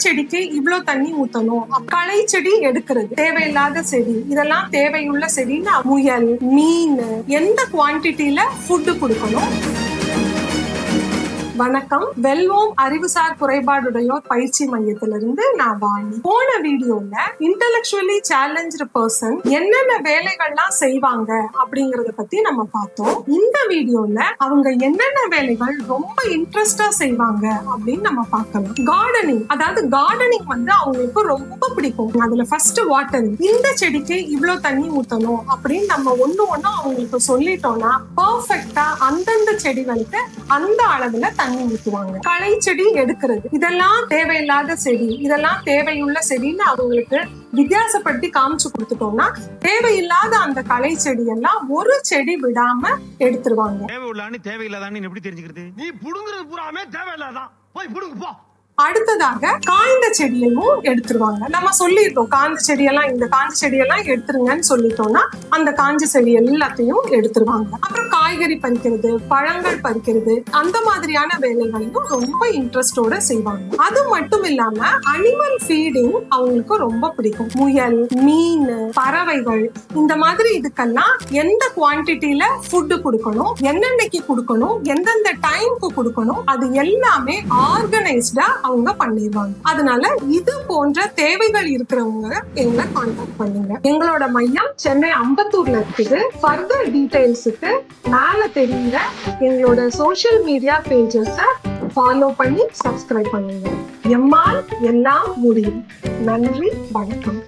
செடிக்கு இவ்வளவு தண்ணி ஊத்தணும், களை செடி எடுக்கிறது, தேவையில்லாத செடி, இதெல்லாம் தேவையுள்ள செடின்னு முயல், மீன் எந்த குவான்டிட்டியில ஃபுட்டு கொடுக்கணும். வணக்கம், வெல்வோம் அறிவுசார் குறைபாடுடையோர் பயிற்சி மையத்திலிருந்து நான் வாணி. போன வீடியோல இன்டெலெக்சுவலி சேலஞ்ச்டு பர்சன் என்னென்ன வேலைகள்லாம் செய்வாங்க அப்படிங்கறத பத்தி நம்ம பார்த்தோம். இந்த வீடியோல அவங்க என்னென்ன வேலைகள் ரொம்ப இன்ட்ரெஸ்டா செய்வாங்க அப்படின்னு நம்ம பார்க்கலாம். கார்டனிங், அதாவது கார்டனிங் அவங்களுக்கு ரொம்ப பிடிக்கும். அதுல ஃபர்ஸ்ட் வாட்டரிங், இந்த செடிக்கு இவ்வளவு தண்ணி ஊத்தணும் அப்படின்னு நம்ம ஒண்ணு அவங்களுக்கு சொல்லிட்டோம்னா பர்ஃபெக்டா அந்தந்த செடிகளுக்கு அந்த அளவுல தண்ணி ஊத்துவாங்க. களை செடி எடுக்கிறது, இதெல்லாம் தேவையில்லாத செடி, இதெல்லாம் தேவையுள்ள செடின்னு அவங்களுக்கு வித்தியாசப்படுத்தி காமிச்சு கொடுத்துட்டோம்னா தேவையில்லாத அந்த களை செடி எல்லாம் ஒரு செடி விடாம எடுத்துருவாங்க. தேவையில்லாதான்னு எப்படி தெரிஞ்சுக்கிறது? நீ புடுங்குறது பூராமே தேவையில்லாதான், போய் புடுங்கு போ. அடுத்ததாக காய்ந்த செடியையும் எடுத்துருவாங்க. நம்ம சொல்லிட்டோம் காய்ந்த செடியெல்லாம், இந்த காய்ந்த செடியெல்லாம் எடுத்துருங்கன்னு சொல்லிட்டோம்னா அந்த காய்ஞ்ச செடி எல்லாத்தையும் எடுத்துருவாங்க. அப்புறம் காய்கறி பறிக்கிறது, பழங்கள் பறிக்கிறது, அந்த மாதிரியான வேலைகளையும் ரொம்ப இன்ட்ரெஸ்டோட செய்வாங்க. அது மட்டும் இல்லாம அனிமல் ஃபீடிங் அவங்களுக்கு ரொம்ப பிடிக்கும். முயல், மீன், பறவைகள், இந்த மாதிரி இதுக்கெல்லாம் எந்த குவான்டிட்டியில ஃபுட்டு கொடுக்கணும், என்னென்னைக்கு கொடுக்கணும், எந்தெந்த டைம்க்கு கொடுக்கணும், அது எல்லாமே ஆர்கனைஸ்டா அவங்க பண்ணிடுவாங்க. அதனால இது போன்ற தேவைகள் இருக்கிறவங்க எங்களை கான்டாக்ட் பண்ணுங்க. எங்களோட மையம் சென்னை அம்பத்தூர்ல இருக்குது. ஃபர்தர் டீடைல்ஸுக்கு மேல தெரியுங்க எங்களோட சோஷியல் மீடியா பேஜஸ ஃபாலோ பண்ணி சப்ஸ்கிரைப் பண்ணுங்க. எம்மால் எல்லாம் முடியும். நன்றி, வணக்கம்.